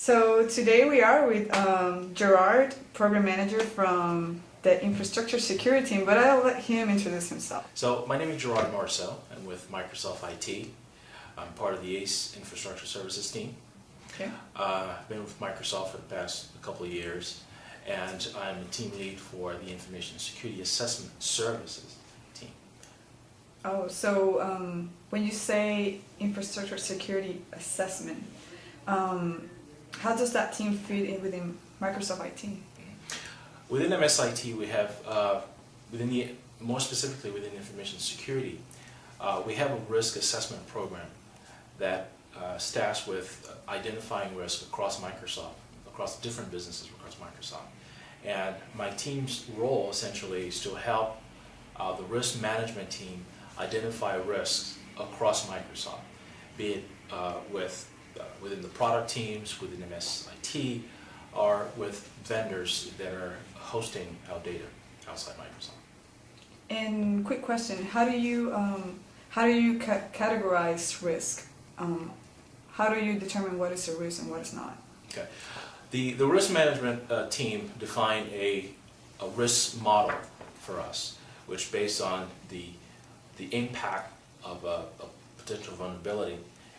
So today we are with Gerard, program manager from the infrastructure security team, but I'll let him introduce himself. So my name is Gerard Morisseau. I'm with Microsoft IT. I'm part of the ACE infrastructure services team. Okay. I've been with Microsoft for the past couple of years, and I'm the team lead for the information security assessment services team. Oh, so when you say infrastructure security assessment, how does that team fit in within Microsoft IT? Within MSIT, we have, more specifically within information security, we have a risk assessment program that staffs with identifying risk across Microsoft, across different businesses across Microsoft. And my team's role essentially is to help the risk management team identify risks across Microsoft, be it within the product teams, within MSIT, or with vendors that are hosting our data outside Microsoft. And quick question: how do you categorize risk? How do you determine what is a risk and what is not? Okay, the risk management team defined a risk model for us, which based on the impact of a potential vulnerability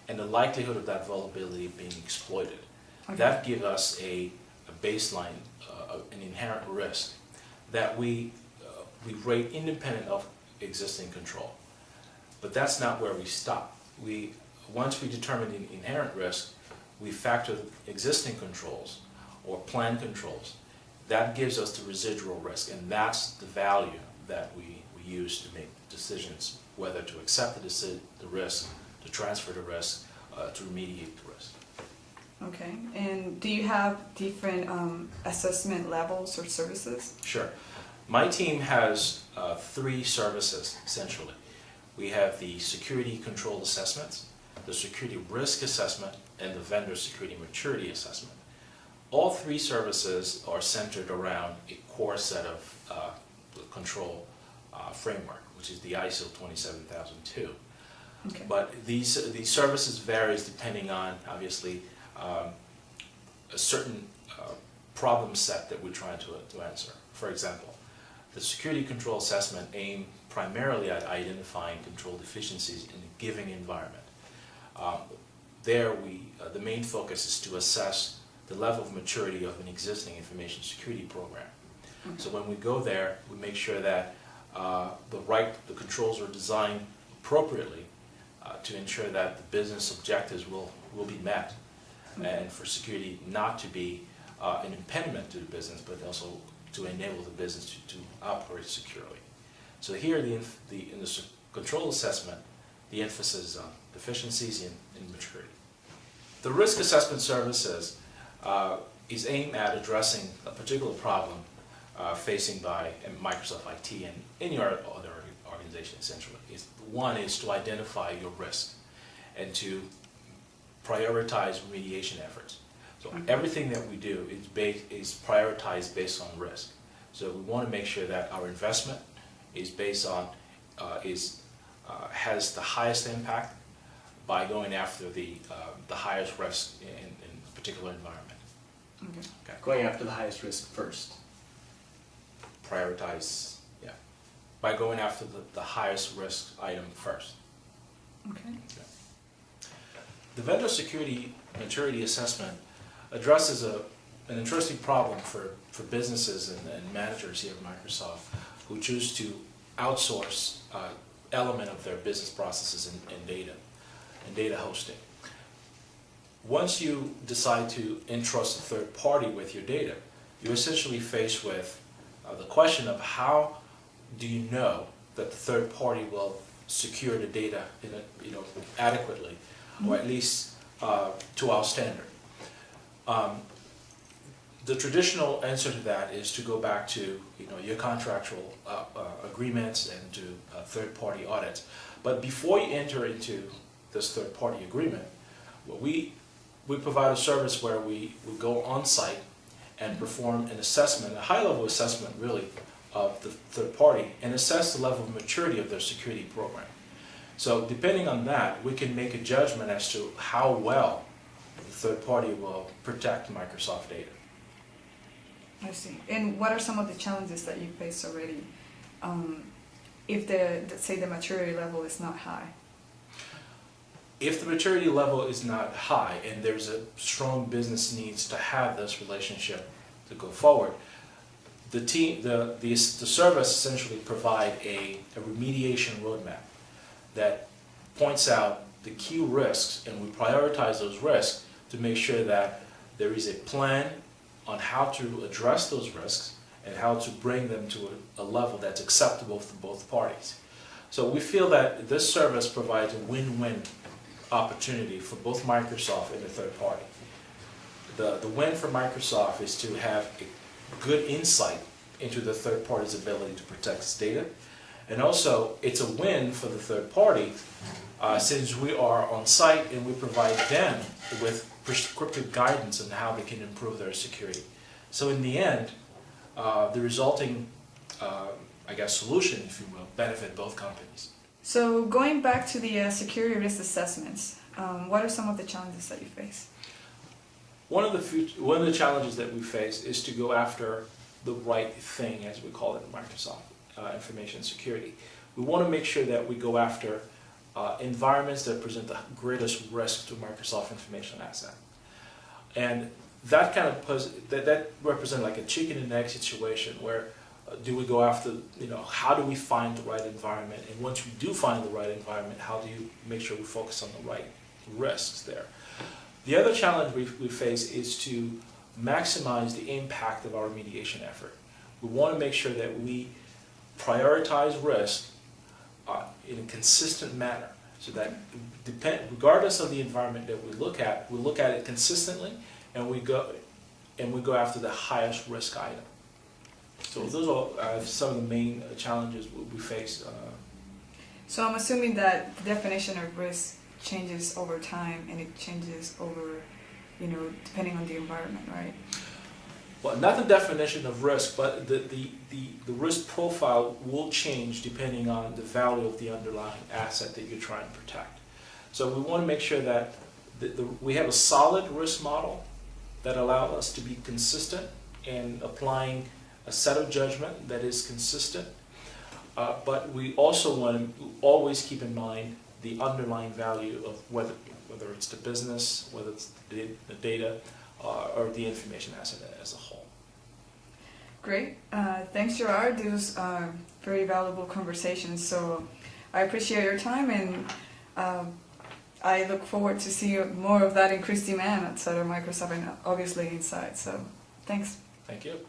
and the likelihood of that vulnerability being exploited. Okay. That gives us a baseline, an inherent risk that we rate independent of existing control. But that's not where we stop. Once we determine the inherent risk, we factor existing controls or planned controls. That gives us the residual risk, and that's the value that we use to make decisions whether to accept the risk, to transfer the risk, to remediate the risk. Okay, and do you have different assessment levels or services? Sure. My team has 3 services, essentially. We have the security control assessments, the security risk assessment, and the vendor security maturity assessment. All 3 services are centered around a core set of control framework, which is the ISO 27002. Okay. But these services varies depending on, obviously, a certain problem set that we're trying to answer. For example, the security control assessment aimed primarily at identifying control deficiencies in a given environment. The main focus is to assess the level of maturity of an existing information security program. Okay. So when we go there, we make sure that the controls are designed appropriately to ensure that the business objectives will be met, and for security not to be an impediment to the business, but also to enable the business to operate securely. So here, in the control assessment, the emphasis is on deficiencies in maturity. The risk assessment services is aimed at addressing a particular problem facing by Microsoft IT and any other organization, essentially. One is to identify your risk and to prioritize remediation efforts. So everything that we do is prioritized based on risk. So we want to make sure that our investment is based on has the highest impact by going after the highest risk in a particular environment. Okay. Going after the highest risk first. Prioritize, yeah, by going after the highest risk item first. Okay. The vendor security maturity assessment addresses an interesting problem for businesses and managers here at Microsoft who choose to outsource element of their business processes and data hosting. Once you decide to entrust a third party with your data, you're essentially faced with the question of how do you know that the third party will secure the data adequately, or at least to our standard. The traditional answer to that is to go back to your contractual agreements and to third-party audits. But before you enter into this third-party agreement, we provide a service where we go on site and perform an assessment, a high-level assessment really, of the third party and assess the level of maturity of their security program. So depending on that, we can make a judgment as to how well the third party will protect Microsoft data. I see. And what are some of the challenges that you face already if say the maturity level is not high? If the maturity level is not high and there's a strong business needs to have this relationship to go forward, the service essentially provide a remediation roadmap that points out the key risks, and we prioritize those risks to make sure that there is a plan on how to address those risks and how to bring them to a level that's acceptable for both parties. So we feel that this service provides a win-win opportunity for both Microsoft and the third party. The win for Microsoft is to have a good insight into the third party's ability to protect its data, and also it's a win for the third party since we are on site and we provide them with prescriptive guidance on how they can improve their security. So in the end, the resulting, I guess, solution, if you will, benefit both companies. So going back to the security risk assessments, what are some of the challenges that you face? One of the challenges that we face is to go after the right thing, as we call it in Microsoft information security. We want to make sure that we go after environments that present the greatest risk to Microsoft information asset. And that kind of that represents like a chicken and egg situation where do we go after, how do we find the right environment? And once we do find the right environment, how do you make sure we focus on the right risks there? The other challenge we face is to maximize the impact of our remediation effort. We want to make sure that we prioritize risk in a consistent manner so that regardless of the environment that we look at it consistently, and we go after the highest risk item. So those are some of the main challenges we face. So I'm assuming that the definition of risk changes over time, and it changes over, depending on the environment, right? Well, not the definition of risk, but the risk profile will change depending on the value of the underlying asset that you're trying to protect. So we want to make sure that we have a solid risk model that allows us to be consistent in applying a set of judgment that is consistent, but we also want to always keep in mind the underlying value of whether it's the business, whether it's the data, or the information asset as a whole. Great. Thanks, Gerard. These was very valuable conversations. So I appreciate your time, and I look forward to see more of that increased demand outside of Microsoft and obviously inside. So thanks. Thank you.